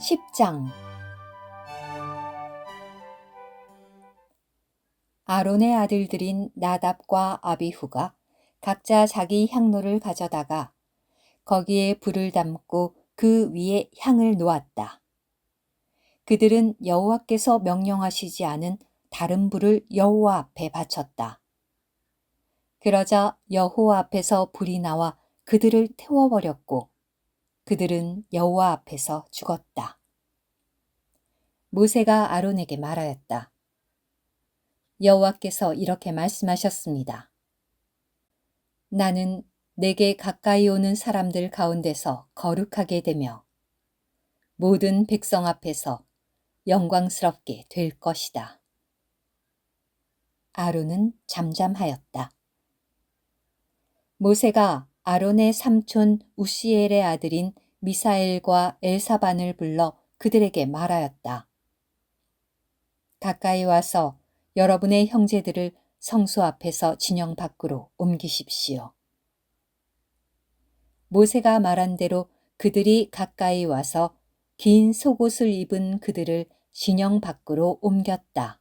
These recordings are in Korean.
10장 아론의 아들들인 나답과 아비후가 각자 자기 향로를 가져다가 거기에 불을 담고 그 위에 향을 놓았다. 그들은 여호와께서 명령하시지 않은 다른 불을 여호와 앞에 바쳤다. 그러자 여호와 앞에서 불이 나와 그들을 태워버렸고 그들은 여호와 앞에서 죽었다. 모세가 아론에게 말하였다. 여호와께서 이렇게 말씀하셨습니다. 나는 내게 가까이 오는 사람들 가운데서 거룩하게 되며 모든 백성 앞에서 영광스럽게 될 것이다. 아론은 잠잠하였다. 모세가 아론의 삼촌 우시엘의 아들인 미사엘과 엘사반을 불러 그들에게 말하였다. 가까이 와서 여러분의 형제들을 성소 앞에서 진영 밖으로 옮기십시오. 모세가 말한 대로 그들이 가까이 와서 긴 속옷을 입은 그들을 진영 밖으로 옮겼다.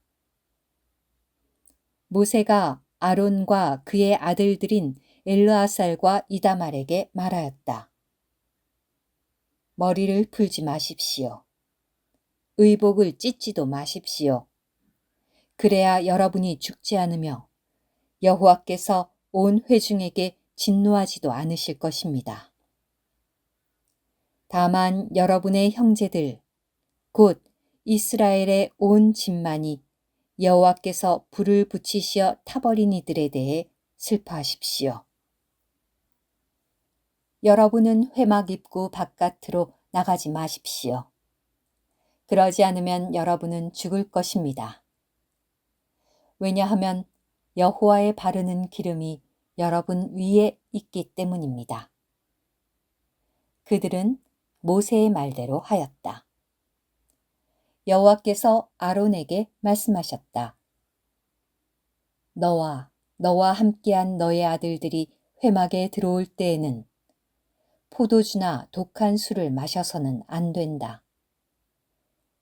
모세가 아론과 그의 아들들인 엘르아살과 이다말에게 말하였다. 머리를 풀지 마십시오. 의복을 찢지도 마십시오. 그래야 여러분이 죽지 않으며 여호와께서 온 회중에게 진노하지도 않으실 것입니다. 다만 여러분의 형제들, 곧 이스라엘의 온 집만이 여호와께서 불을 붙이시어 타버린 이들에 대해 슬퍼하십시오. 여러분은 회막 입구 바깥으로 나가지 마십시오. 그러지 않으면 여러분은 죽을 것입니다. 왜냐하면 여호와의 바르는 기름이 여러분 위에 있기 때문입니다. 그들은 모세의 말대로 하였다. 여호와께서 아론에게 말씀하셨다. 너와 함께한 너의 아들들이 회막에 들어올 때에는 포도주나 독한 술을 마셔서는 안 된다.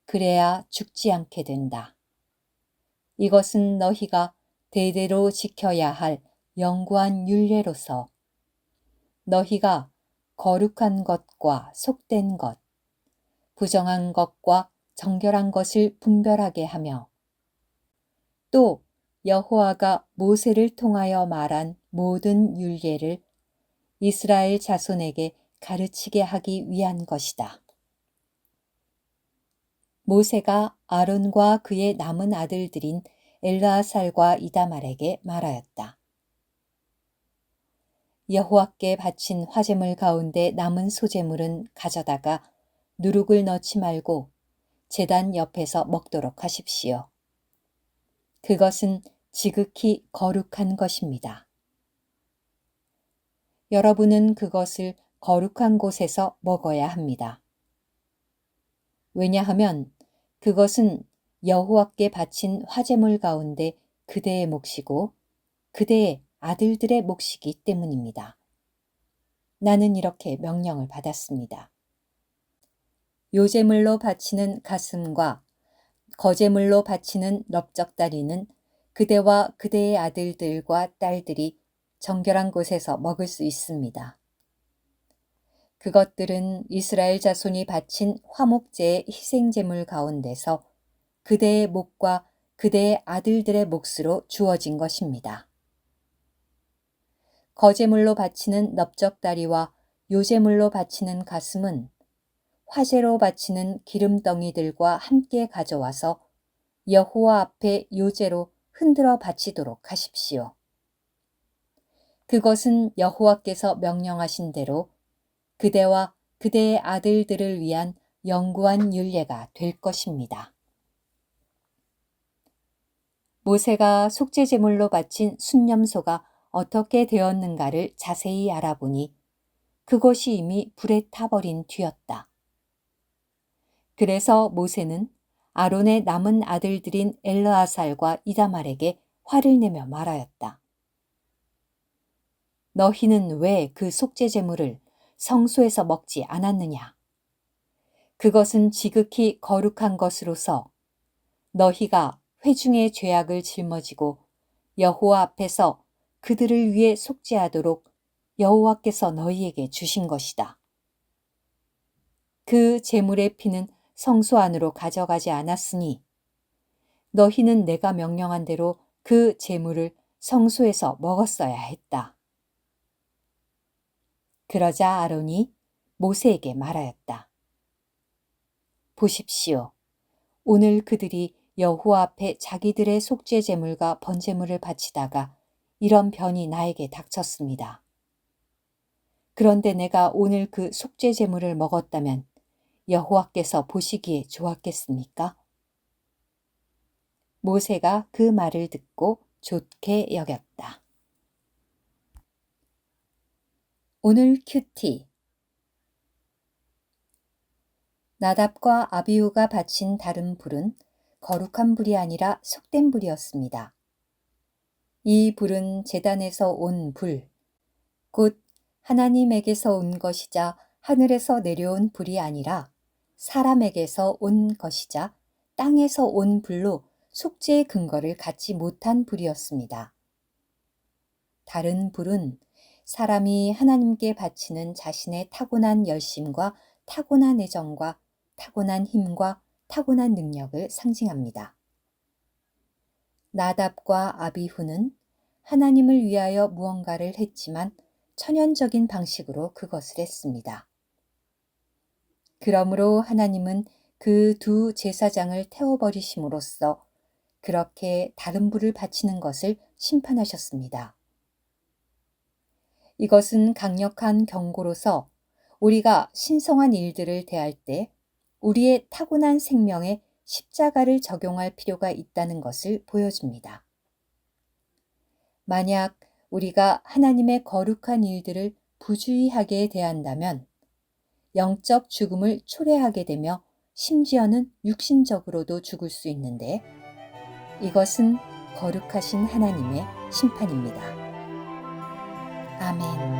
그래야 죽지 않게 된다. 이것은 너희가 대대로 지켜야 할 영구한 율례로서 너희가 거룩한 것과 속된 것, 부정한 것과 정결한 것을 분별하게 하며 또 여호와가 모세를 통하여 말한 모든 율례를 이스라엘 자손에게 가르치게 하기 위한 것이다. 모세가 아론과 그의 남은 아들들인 엘르아살과 이다말에게 말하였다. 여호와께 바친 화제물 가운데 남은 소제물은 가져다가 누룩을 넣지 말고 제단 옆에서 먹도록 하십시오. 그것은 지극히 거룩한 것입니다. 여러분은 그것을 거룩한 곳에서 먹어야 합니다. 왜냐하면 그것은 여호와께 바친 화제물 가운데 그대의 몫이고 그대의 아들들의 몫이기 때문입니다. 나는 이렇게 명령을 받았습니다. 요제물로 바치는 가슴과 거제물로 바치는 넓적다리는 그대와 그대의 아들들과 딸들이 정결한 곳에서 먹을 수 있습니다. 그것들은 이스라엘 자손이 바친 화목제의 희생제물 가운데서 그대의 몫과 그대의 아들들의 몫으로 주어진 것입니다. 거제물로 바치는 넓적다리와 요제물로 바치는 가슴은 화제로 바치는 기름덩이들과 함께 가져와서 여호와 앞에 요제로 흔들어 바치도록 하십시오. 그것은 여호와께서 명령하신 대로 그대와 그대의 아들들을 위한 영구한 율례가 될 것입니다. 모세가 속죄제물로 바친 순념소가 어떻게 되었는가를 자세히 알아보니 그것이 이미 불에 타버린 뒤였다. 그래서 모세는 아론의 남은 아들들인 엘르아살과 이다말에게 화를 내며 말하였다. 너희는 왜 그 속죄제물을 성소에서 먹지 않았느냐? 그것은 지극히 거룩한 것으로서 너희가 회중의 죄악을 짊어지고 여호와 앞에서 그들을 위해 속죄하도록 여호와께서 너희에게 주신 것이다. 그 제물의 피는 성소 안으로 가져가지 않았으니 너희는 내가 명령한 대로 그 제물을 성소에서 먹었어야 했다. 그러자 아론이 모세에게 말하였다. 보십시오. 오늘 그들이 여호와 앞에 자기들의 속죄 제물과 번제물을 바치다가 이런 변이 나에게 닥쳤습니다. 그런데 내가 오늘 그 속죄 제물을 먹었다면 여호와께서 보시기에 좋았겠습니까? 모세가 그 말을 듣고 좋게 여겼다. 오늘 큐티. 나답과 아비후가 바친 다른 불은 거룩한 불이 아니라 속된 불이었습니다. 이 불은 제단에서 온 불, 곧 하나님에게서 온 것이자 하늘에서 내려온 불이 아니라 사람에게서 온 것이자 땅에서 온 불로 속죄의 근거를 갖지 못한 불이었습니다. 다른 불은 사람이 하나님께 바치는 자신의 타고난 열심과 타고난 애정과 타고난 힘과 타고난 능력을 상징합니다. 나답과 아비후는 하나님을 위하여 무언가를 했지만 천연적인 방식으로 그것을 했습니다. 그러므로 하나님은 그 두 제사장을 태워버리심으로써 그렇게 다른 불을 바치는 것을 심판하셨습니다. 이것은 강력한 경고로서 우리가 신성한 일들을 대할 때 우리의 타고난 생명에 십자가를 적용할 필요가 있다는 것을 보여줍니다. 만약 우리가 하나님의 거룩한 일들을 부주의하게 대한다면 영적 죽음을 초래하게 되며 심지어는 육신적으로도 죽을 수 있는데 이것은 거룩하신 하나님의 심판입니다. 아멘.